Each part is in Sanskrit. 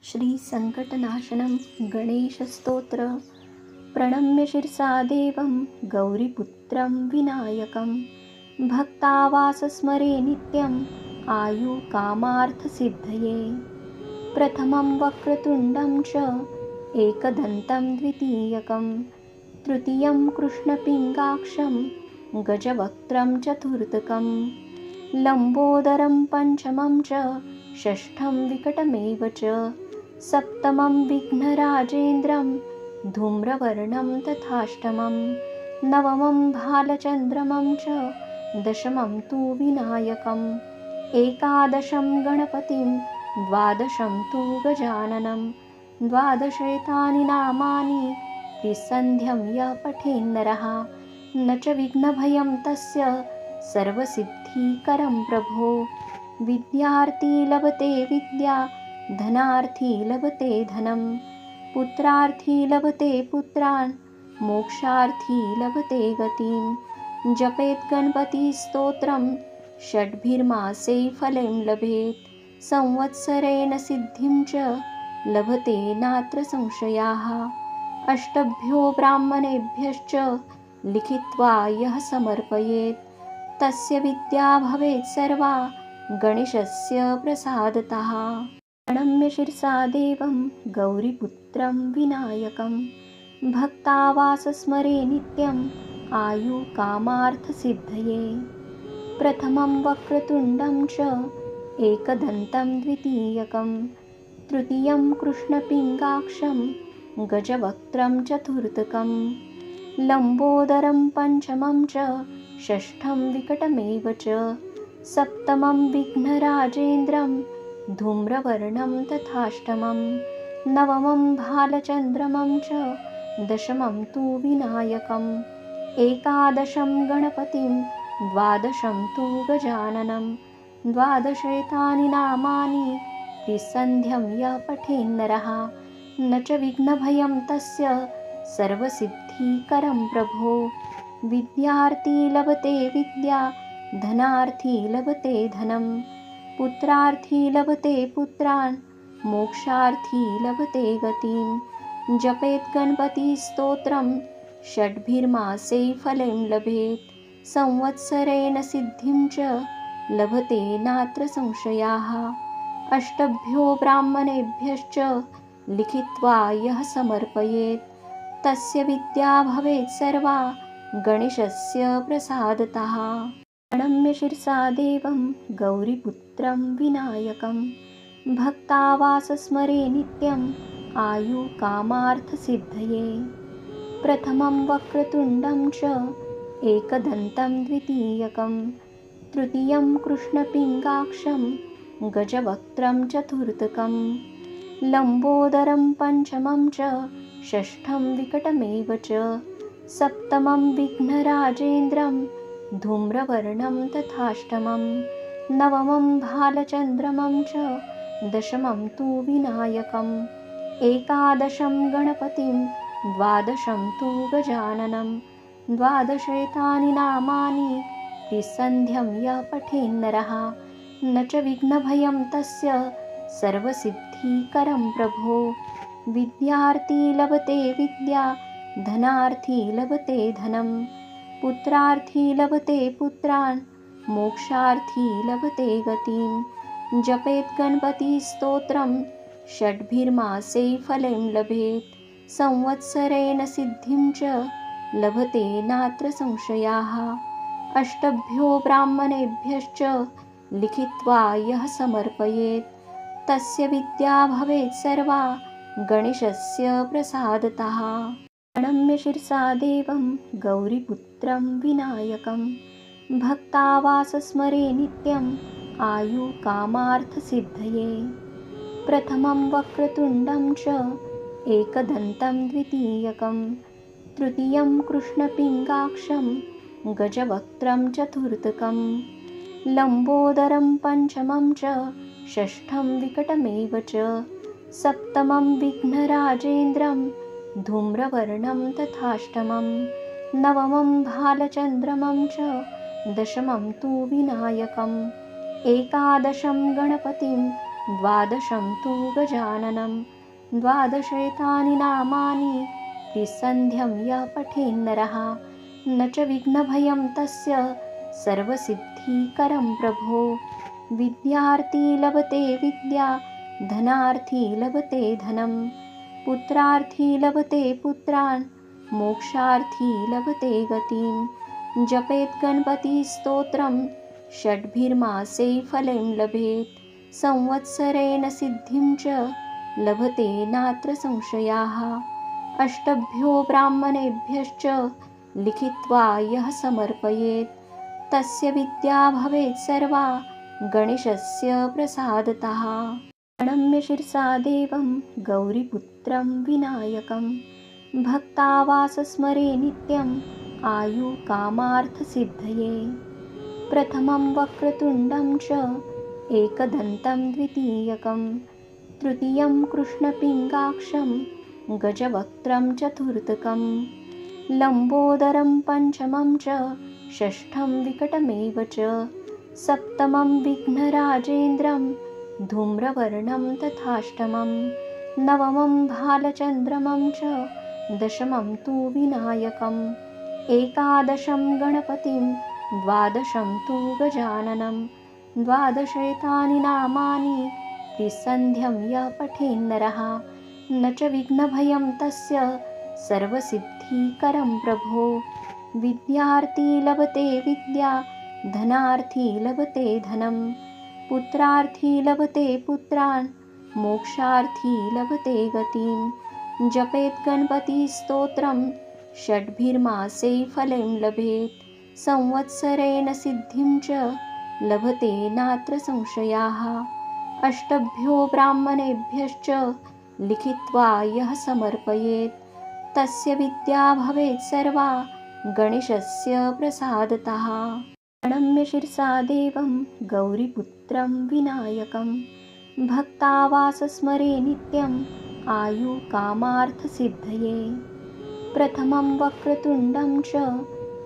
श्रीसङ्कटनाशनं गणेशस्तोत्र प्रणम्य शिरसा देवं गौरीपुत्रं विनायकं भक्तावासस्मरे नित्यम् आयुकामार्थसिद्धये। प्रथमं वक्रतुण्डं च एकदन्तं द्वितीयकं तृतीयं कृष्णपिङ्गाक्षं गजवक्त्रं चतुर्थकं लम्बोदरं पञ्चमं च षष्ठं विकटमेव च सप्तमं विघ्नराजेन्द्रं धूम्रवर्णं तथाष्टमं नवमं भालचन्द्रमं च दशमं तु विनायकम् एकादशं गणपतिं द्वादशं तु गजाननं द्वादशैतानि नामानि त्रिसन्ध्यं यः पठेन्नरः न च विघ्नभयं तस्य सर्वसिद्धिकरं प्रभो। विद्यार्थी लभते विद्या धनार्थी लभते धनं पुत्रार्थी लभते पुत्रान् मोक्षार्थी लभते गतिं जपेत् गणपतिस्तोत्रं षड्भिर्मासे फलं लभेत् संवत्सरेण सिद्धिं च लभते नात्र संशयाः। अष्टभ्यो ब्राह्मणेभ्यश्च लिखित्वा यः समर्पयेत् तस्य विद्या भवेत् सर्वा गणेशस्य प्रसादतः। प्रणम्य शिरसा देवं गौरीपुत्रं विनायकं भक्तावासस्मरे नित्यम् आयुकामार्थसिद्धये। प्रथमं वक्रतुण्डं च एकदन्तं द्वितीयकं तृतीयं कृष्णपिङ्गाक्षं गजवक्त्रं चतुर्थकं लम्बोदरं पञ्चमं च षष्ठं विकटमेव च सप्तमं विघ्नराजेन्द्रं धूम्रवर्णं तथाष्टमं नवमं भालचन्द्रमं च दशमं तु विनायकम् एकादशं गणपतिं द्वादशं तु गजाननं द्वादशैतानि नामानि त्रिसन्ध्यं यः पठेन्नरः न च विघ्नभयं तस्य सर्वसिद्धिकरं प्रभो। विद्यार्थी लभते विद्या धनार्थी लभते धनं पुत्रार्थी लभते पुत्रान् मोक्षार्थी लभते गतिं जपेत् गणपतिस्तोत्रं षड्भिर्मासे फलं लभेत् संवत्सरेण सिद्धिं च लभते नात्र संशयाः। अष्टभ्यो ब्राह्मणेभ्यश्च लिखित्वा यः समर्पयेत् तस्य विद्या भवेत् सर्वा गणेशस्य प्रसादतः। प्रणम्य शिरसा देवं गौरीपुत्रं विनायकं भक्तावासस्मरे नित्यम् आयुकामार्थसिद्धये। प्रथमं वक्रतुण्डं च एकदन्तं द्वितीयकं तृतीयं कृष्णपिङ्गाक्षं गजवक्त्रं चतुर्थकं लम्बोदरं पञ्चमं च षष्ठं विकटमेव च सप्तमं विघ्नराजेन्द्रं धूम्रवर्णं तथाष्टमं नवमं भालचन्द्रमं च दशमं तु विनायकम् एकादशं गणपतिं द्वादशं तु गजाननं द्वादशैतानि नामानि त्रिसन्ध्यं यः पठेन्नरः न च विघ्नभयं तस्य सर्वसिद्धिकरं प्रभो। विद्यार्थी लभते विद्या धनार्थी लभते धनं पुत्रार्थी लभते पुत्रान् मोक्षार्थी लभते गतिं जपेत् गणपतिस्तोत्रं षड्भिर्मासे फलं लभेत् संवत्सरेण सिद्धिं च लभते नात्र संशयाः। अष्टभ्यो ब्राह्मणेभ्यश्च लिखित्वा यः समर्पयेत् तस्य विद्या भवेत् सर्वा गणेशस्य प्रसादतः। प्रणम्य शिरसा देवं गौरीपुत्रं विनायकं भक्तावासस्मरे नित्यम् आयुकामार्थसिद्धये। प्रथमं वक्रतुण्डं च एकदन्तं द्वितीयकं तृतीयं कृष्णपिङ्गाक्षं गजवक्त्रं चतुर्थकं लम्बोदरं पञ्चमं च षष्ठं विकटमेव च सप्तमं विघ्नराजेन्द्रं धूम्रवर्णं तथाष्टमं नवमं भालचन्द्रमं च दशमं तु विनायकम् एकादशं गणपतिं द्वादशं तु गजाननं द्वादशैतानि नामानि त्रिसन्ध्यं यः पठेन्नरः न च विघ्नभयं तस्य सर्वसिद्धिकरं प्रभो। विद्यार्थी लभते विद्या धनार्थी लभते धनं पुत्रार्थी लभते पुत्रान् मोक्षार्थी लभते गतिं। जपेत् गणपतिस्तोत्रं षड्भिर्मासे फलं लभेत् संवत्सरेण सिद्धिं च लभते नात्र संशयाः। अष्टभ्यो ब्राह्मणेभ्यश्च लिखित्वा यः समर्पयेत् तस्य विद्या भवेत् सर्वा गणेशस्य प्रसादतः। प्रणम्य शिरसा देवं गौरीपुत्रं विनायकं भक्तावास स्मरे नित्यम् आयुकामार्थसिद्धये। प्रथमं वक्रतुण्डं च एकदन्तं द्वितीयकं तृतीयं कृष्णपिङ्गाक्षं गजवक्त्रं चतुर्थकं लम्बोदरं पञ्चमं च षष्ठं विकटमेव च सप्तमं विघ्नराजेन्द्रं धूम्रवर्णं तथाष्टमं नवमं भालचन्द्रमं च दशमं तु विनायकम् एकादशं गणपतिं द्वादशं तु गजाननं द्वादशैतानि नामानि त्रिसन्ध्यं यः पठेन्नरः न च विघ्नभयं तस्य सर्वसिद्धिकरं प्रभो। विद्यार्थी लभते विद्या धनार्थी लभते धनं पुत्रार्थी लभते पुत्रान् मोक्षार्थी लभते गतिं। जपेत् गणपतिस्तोत्रं षड्भिर्मासे फलं लभेत् संवत्सरेण सिद्धिं च लभते नात्र संशयाः। अष्टभ्यो ब्राह्मणेभ्यश्च लिखित्वा यः समर्पयेत् तस्य विद्या भवेत् सर्वा गणेशस्य प्रसादतः। प्रणम्य शिरसा देवं गौरीपुत्रं विनायकं भक्तावास स्मरे नित्यम् आयुकामार्थसिद्धये। प्रथमं वक्रतुण्डं च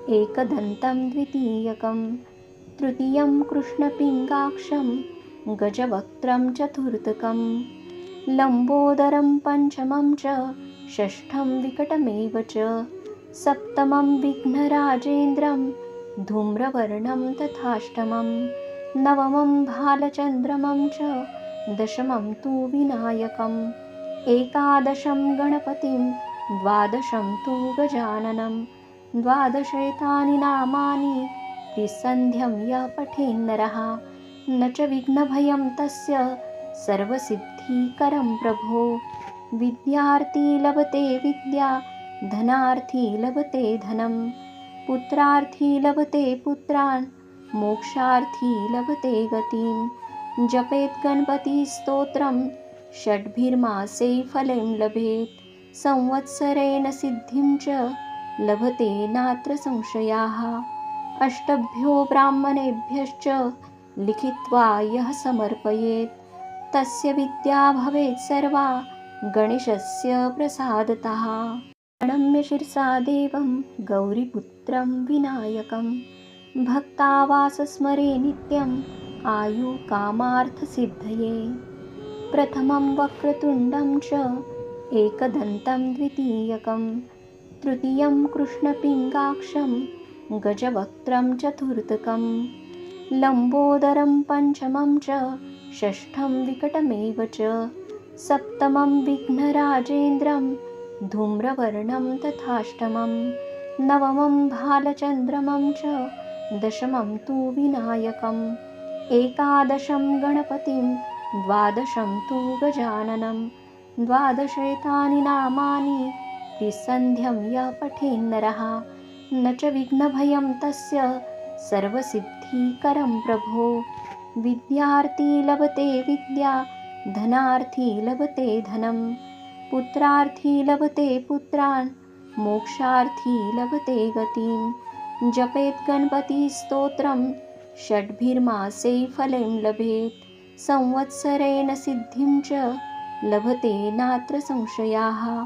एकदन्तं द्वितीयकं तृतीयं कृष्णपिङ्गाक्षं गजवक्त्रं चतुर्थकं लम्बोदरं पञ्चमं च षष्ठं विकटमेव च सप्तमं विघ्नराजेन्द्रं धूम्रवर्णं तथाष्टमं नवमं भालचन्द्रमं च दशमं तु विनायकम् एकादशं गणपतिं द्वादशं तु गजाननं द्वादशैतानि नामानि त्रिसन्ध्यं यः पठेन्नरः न च विघ्नभयं तस्य सर्वसिद्धिकरं प्रभो। विद्यार्थी लभते विद्या धनार्थी लभते धनं पुत्रार्थी लभते पुत्रान् मोक्षार्थी लभते गतिं। जपेत् गणपतिस्तोत्रं षड्भिर्मासे फलं लभेत् संवत्सरेण सिद्धिं च लभते नात्र संशयाः। अष्टभ्यो ब्राह्मणेभ्यश्च लिखित्वा यः समर्पयेत् तस्य विद्या भवेत् सर्वा गणेशस्य प्रसादतः। प्रणम्य शिरसा देवं गौरीपुत्रं विनायकं भक्तावास स्मरे नित्यम् आयुकामार्थसिद्धये। प्रथमं वक्रतुण्डं च एकदन्तं द्वितीयकं तृतीयं कृष्णपिङ्गाक्षं गजवक्त्रं चतुर्थकं लम्बोदरं पञ्चमं च षष्ठं विकटमेव च सप्तमं विघ्नराजेन्द्रं धूम्रवर्णं तथाष्टमं नवमं भालचन्द्रमं च दशमं तु विनायकम् एकादशं गणपतिं द्वादशं तु गजाननं द्वादशैतानि नामानि त्रिसन्ध्यं यः पठेन्नरः न च विघ्नभयं तस्य सर्वसिद्धिकरं प्रभो। विद्यार्थी लभते विद्या धनार्थी लभते धनं पुत्रार्थी लभते पुत्रान् मोक्षार्थी लभते गतिं। जपेत् गणपतिस्तोत्रं षड्भिर्मासे फलं लभेत् संवत्सरेण सिद्धिं च लभते नात्र संशयाः।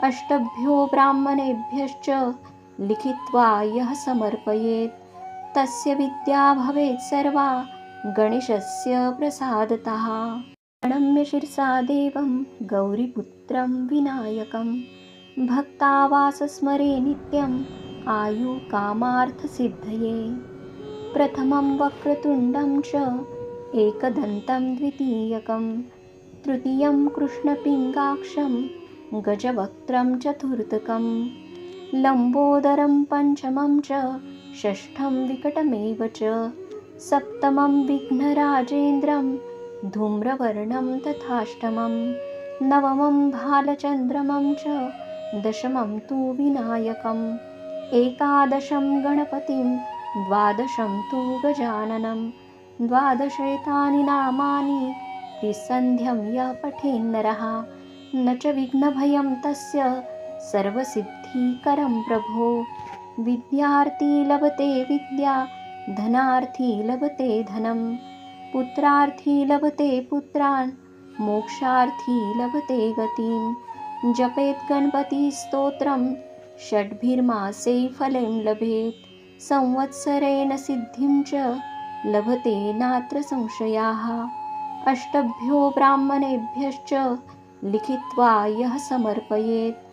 अष्टभ्यो ब्राह्मणेभ्यश्च लिखित्वा यः समर्पयेत् तस्य विद्या भवेत् सर्वा गणेशस्य प्रसादतः। प्रणम्य शिरसा देवं गौरीपुत्रं विनायकं भक्तावास स्मरे नित्यम् आयुकामार्थसिद्धये। प्रथमं वक्रतुण्डं च एकदन्तं द्वितीयकं तृतीयं कृष्णपिङ्गाक्षं गजवक्त्रं चतुर्थकं लम्बोदरं पञ्चमं च षष्ठं विकटमेव च सप्तमं विघ्नराजेन्द्रं धूम्रवर्णं तथाष्टमं नवमं भालचन्द्रमं च दशमं तु विनायकम् एकादशं गणपतिं द्वादशं तु गजाननं द्वादशैतानि नामानि त्रिसन्ध्यं यः पठेन्नरः न च विघ्नभयं तस्य सर्वसिद्धिकरं प्रभो। विद्यार्थी लभते विद्या धनार्थी लभते धनं पुत्रार्थी लभते पुत्रान् मोक्षार्थी लभते गतिं जपेत् गणपतिस्तोत्रं षड्भिर्मासे फलं लभेत् संवत्सरेण सिद्धिं च लभते नात्र संशयाः। अष्टभ्यो ब्राह्मणेभ्यश्च लिखित्वा यः समर्पयेत्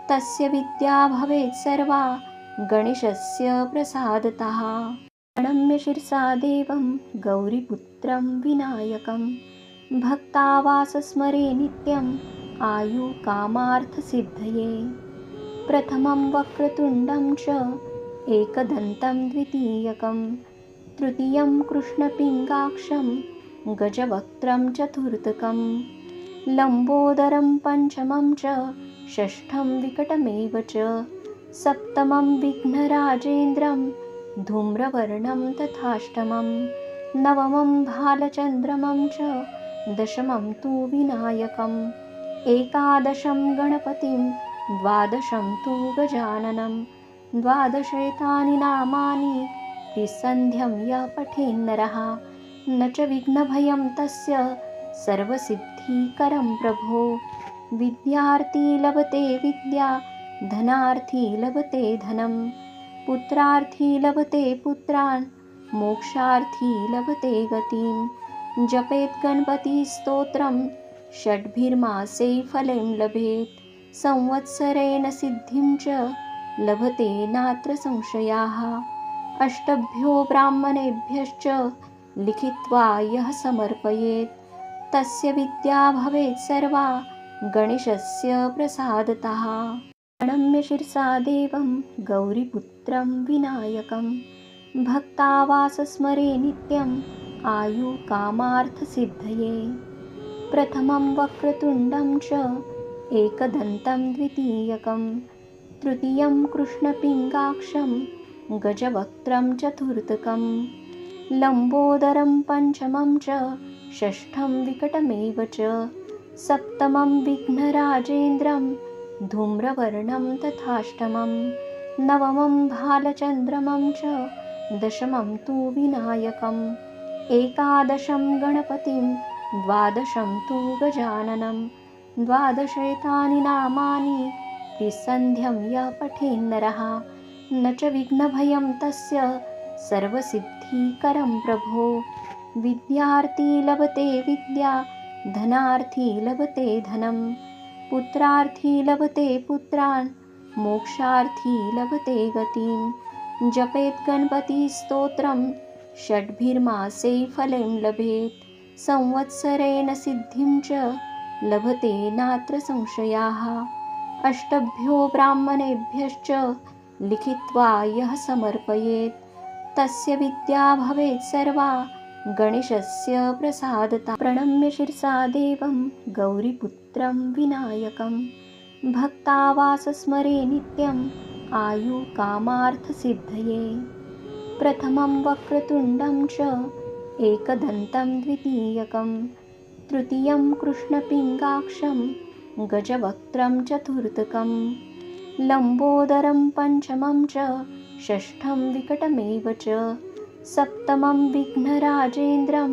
तस्य विद्या भवेत् सर्वा गणेशस्य प्रसादतः। प्रणम्य शिरसा देवं गौरीपुत्रं विनायकं भक्तावास स्मरे नित्यम् आयुकामार्थसिद्धये। प्रथमं वक्रतुण्डं च एकदन्तं द्वितीयकं तृतीयं कृष्णपिङ्गाक्षं गजवक्त्रं चतुर्थकं लम्बोदरं पञ्चमं च षष्ठं विकटमेव च सप्तमं विघ्नराजेन्द्रं धूम्रवर्णं तथाष्टमं नवमं भालचन्द्रमं च दशमं तु विनायकम् एकादशं गणपतिं द्वादशं तु गजाननं द्वादशैतानि नामानि त्रिसन्ध्यं यः पठेन्नरः न च विघ्नभयं तस्य सर्वसिद्धिकरं प्रभो। विद्यार्थी लभते विद्या धनार्थी लभते धनं पुत्रार्थी लभते पुत्रान् मोक्षार्थी लभते गतिं जपेत् गणपतिस्तोत्रं षड्भिर्मासे फलं लभेत् संवत्सरेण सिद्धिं च लभते नात्र संशयाः। अष्टभ्यो ब्राह्मणेभ्यश्च लिखित्वा यः समर्पयेत् तस्य विद्या भवेत् सर्वा गणेशस्य प्रसादतः। प्रणम्य शिरसा देवं गौरीपुत्रं विनायकं भक्तावास स्मरे नित्यम् आयुकामार्थसिद्धये। प्रथमं वक्रतुण्डं च एकदन्तं द्वितीयकं तृतीयं कृष्णपिङ्गाक्षं गजवक्त्रं चतुर्थकं लम्बोदरं पञ्चमं च षष्ठं विकटमेव च सप्तमं विघ्नराजेन्द्रं धूम्रवर्णं तथाष्टमं नवमं भालचन्द्रमं च दशमं तु विनायकम् एकादशं गणपतिं द्वादशं तु गजाननं द्वादशैतानि नामानि त्रिसन्ध्यं यः पठेन्नरः न च विघ्नभयं तस्य सर्वसिद्धिकरं प्रभो। विद्यार्थी लभते विद्या धनार्थी लभते धनं पुत्रार्थी लभते पुत्रान् मोक्षार्थी लभते गतिं जपेत् गणपतिस्तोत्रं षड्भिर्मासे फलं लभेत् संवत्सरेण सिद्धिं च लभते नात्र संशयाः। अष्टभ्यो ब्राह्मणेभ्यश्च लिखित्वा यः समर्पयेत् तस्य विद्या भवेत् सर्वा गणेशस्य प्रसादतः। प्रणम्य शिरसा देवं गौरीपुत्रं विनायकं भक्तावास स्मरे नित्यम् आयुकामार्थसिद्धये। प्रथमं वक्रतुण्डं च एकदन्तं द्वितीयकं तृतीयं कृष्णपिङ्गाक्षं गजवक्त्रं चतुर्थकं लम्बोदरं पञ्चमं च षष्ठं विकटमेव च सप्तमं विघ्नराजेन्द्रं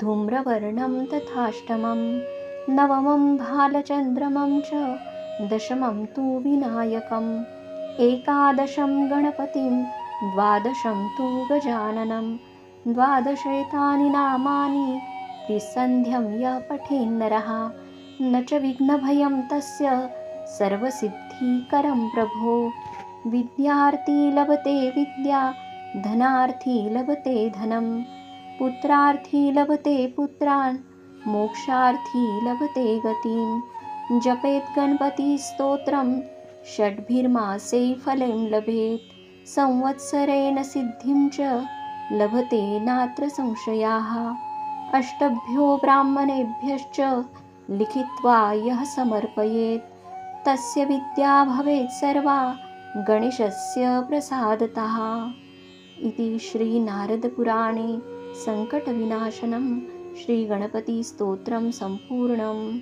धूम्रवर्णं तथाष्टमं नवमं भालचन्द्रमं च दशमं तु विनायकम् एकादशं गणपतिं द्वादशं तु गजाननं द्वादशैतानि नामानि त्रिसन्ध्यं यः पठेन्नरः न च विघ्नभयं तस्य सर्वसिद्धिकरं प्रभो। विद्यार्थी लभते विद्या, धनार्थी लभते धनं, पुत्रार्थी लभते पुत्रान्, मोक्षार्थी लभते गतिं। जपेत् गणपतिस्तोत्रं षड्भिर्मासे फलं लभेत्, संवत्सरेण सिद्धिं च लभते नात्र संशयाः। अष्टभ्यो ब्राह्मणेभ्यश्च लिखित्वा यः समर्पयेत्, तस्य विद्या भवेत् सर्वा गणेशस्य प्रसादतः। इति श्रीनारदपुराणे सङ्कटविनाशनं श्रीगणपतिस्तोत्रं सम्पूर्णम्।